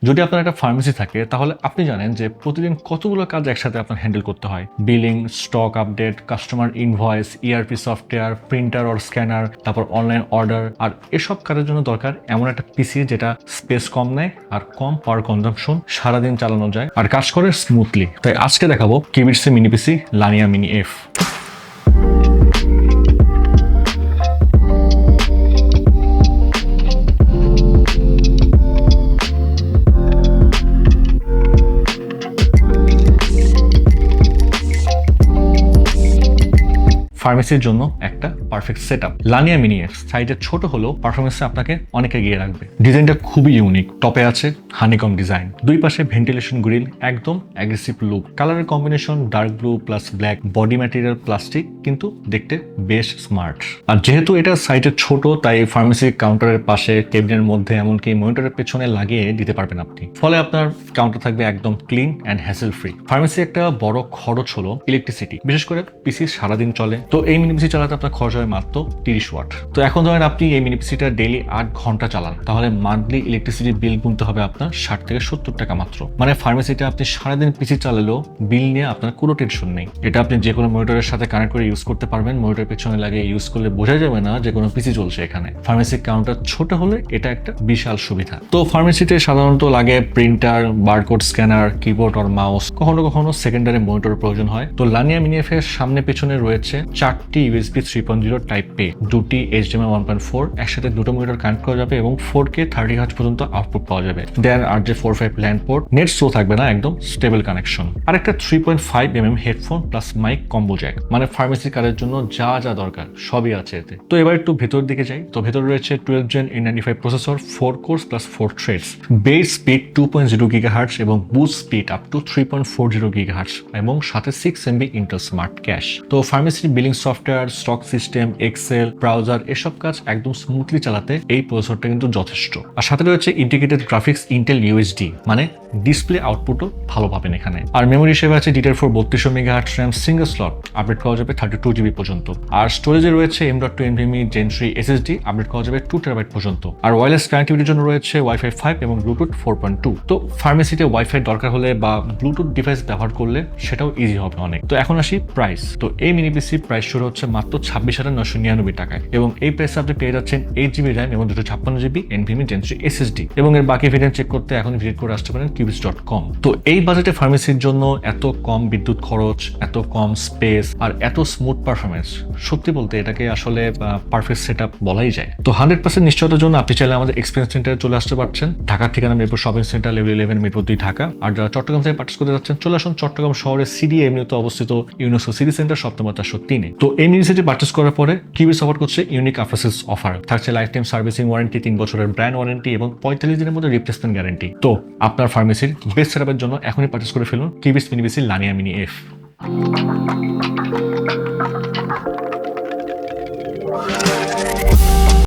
যদি আপনার একটা ফার্মেসি থাকে তাহলে আপনি জানেন যে প্রতিদিন কতগুলো কাজ একসাথে আপনার হ্যান্ডেল করতে হয়। Billing, stock update, customer invoice, ERP software, printer or scanner, তারপর অনলাইন অর্ডার। আর এসব কাজের জন্য দরকার এমন একটা পিসি যেটা স্পেস কম নেয় আর কম পাওয়ার কনজাম্পশন, সারাদিন চালানো যায় আর কাজ করে স্মুথলি। তাই আজকে দেখাবো কিবিটসের মিনি পিসি লানিয়া মিনি এফ। ফার্মেসির জন্য একটা পারফেক্ট সেটআপ। লানিয়া মিনি এফ সাইজে ছোট হলেও পারফরমেন্সে আপনাকে অনেক এগিয়ে রাখবে। ডিজাইনটা খুবই ইউনিক। টপে আছে হানিকম ডিজাইন, দুই পাশে ভেন্টিলেশন গ্রিল, একদম অ্যাগ্রেসিভ লুক। কালারের combination dark blue plus black, body material plastic, কিন্তু দেখতে বেশ স্মার্ট। আর যেহেতু এটা সাইজে ছোট তাই ফার্মেসি কাউন্টারের পাশে, টেবিলের মধ্যে, এমনকি মনিটরের পেছনে লাগিয়ে দিতে পারবেন আপনি। ফলে আপনার কাউন্টার থাকবে একদম clean and hassle free. Pharmacy একটা বড় খরচ হলো ইলেকট্রিসিটি, বিশেষ করে পিসি সারাদিন চলে। তো এই মিনি পিসি চালাতে আপনার খরচ হয় মাত্র 30 ওয়াট। তো এখন ধরেন আপনি এই মিনি পিসিটা ডেইলি 8 ঘন্টা চালান, তাহলে মান্থলি ইলেকট্রিসিটি বিল গুনতে হবে আপনার 60 থেকে 70 টাকা মাত্র। মানে ফার্মেসিটা আপনি সারাদিন পিসি চালালেও বিল নিয়ে আপনার কোনো টেনশন নেই। এটা আপনি যে কোনো মনিটরের সাথে কানেক্ট করে ইউজ করতে পারবেন। মনিটরের পেছনে লাগিয়ে ইউজ করলে বোঝা যাবে না যে কোনো পিসি চলছে এখানে। ফার্মেসি কাউন্টার ছোট হলে এটা একটা বিশাল সুবিধা। তো ফার্মেসিতে সাধারণত লাগে প্রিন্টার, বারকোড স্ক্যানার, কিবোর্ড আর মাউস, কখনো কখনো সেকেন্ডারি মনিটরের প্রয়োজন হয়। তো লানিয়া মিনি এফ এর সামনে পেছনে রয়েছে 4টি USB 3.0 টাইপ এ, 2টি HDMI 1.4, একসাথে দুটো মনিটর কানেক্ট করা যাবে এবং 4K 30 হার্জ পর্যন্ত আউটপুট পাওয়া যাবে। Then RJ45 LAN port, net slow থাকবে না, একদম স্টেবল কানেকশন। আর একটা 3.5mm headphone plus mic combo jack. মানে ফার্মেসি কাজের জন্য যা যা দরকার সবই আছে এতে। তো এবার একটু ভেতর দিকে যাই। তো ভেতরে রয়েছে 12 Gen A95 processor, 4 course plus 4 threads, base speed 2.0 GHz এবং boost speed up to 3.40 GHz এবং সাথে 6 MB ইন্টেল স্মার্ট ক্যাশ। তো ফার্মেসির billing software, stock system, Excel, browser এসব কাজ একদম স্মুথলি চালাতে এই প্রসেসরটা কিন্তু যথেষ্ট। আর সাথে রয়েছে ইন্টিগ্রেটেড গ্রাফিক্স ইন্টেল UHD, মানে ডিসপ্লে আউটপুটও ভালো পাবেন এখানে। আর মেমোরি হিসেবে আছে DDR4 3200 MHz RAM single slot, update করা যাবে 32 GB পর্যন্ত। আর স্টোরেজে রয়েছে M.2 NVMe Gen 3 SSD, update করা যাবে 2 TB পর্যন্ত। আর ওয়্যারলেস কানেক্টিভিটির জন্য রয়েছে Wi-Fi 5 এবং Bluetooth 4.2। তো ফার্মেসিতে ওয়াইফাই দরকার হলে বা ব্লুটুথ ডিভাইস ব্যবহার করলে সেটাও ইজি হবে অনেক। তো এখন আসি প্রাইস। তো এই মিনি পিসি প্রাইস শুরু হচ্ছে মাত্র 26,999 টাকায় এবং এই প্রাইসে আপনি পেয়ে যাচ্ছেন 8GB RAM এবং 256GB NVMe Gen 3 SSD। এবং এর বাকি ভেরিয়েন্ট চেক করতে এখন ভিজিট করে আসতে পারেন qubits.com। তো এই বাজেটে ফার্মেসির জন্য এত কম বিদ্যুৎ খরচ, এত কম স্পেস আর এত স্মুথ পারফরমেন্স, সত্যি বলতে এটাকে আসলে পারফেক্ট সেটআপ বলাই যায়। তো 100% নিশ্চয়তার জন্য আপনি চাইলে আমাদের এক্সপিরিয়েন্স সেন্টারে চলে আসতে পারছেন। ঢাকার ঠিকানা Mirpur shopping centre, level 11, Mirpur 2 Dhaka. আর যারা চট্টগ্রাম থেকে পার্চেস করতে যাচ্ছেন চলে আসুন চট্টগ্রাম শহরের সিডি এমনিতে অবস্থিত ইউনেস্কো সিটি সেন্টার 7 নম্বর 403-এ। তো এই মিনি সেটটি পার্চেস করার পরে কিউবিটস অফার করছে ইউনিক আফটার সেলস অফার। থাকছে লাইফ টাইম সার্ভিসিং ওয়ারেন্টি, 3 বছরের ব্র্যান্ড ওয়ারেন্টি এবং 45 দিনের মধ্যে রিপ্লেসমেন্ট গ্যারান্টি। তো আপনার ফার্মেসির বেস্ট সেটআপের জন্য এখনই পার্চেস করে ফেলুন কিউবিটস মিনি পিসি লানিয়া মিনি এফ।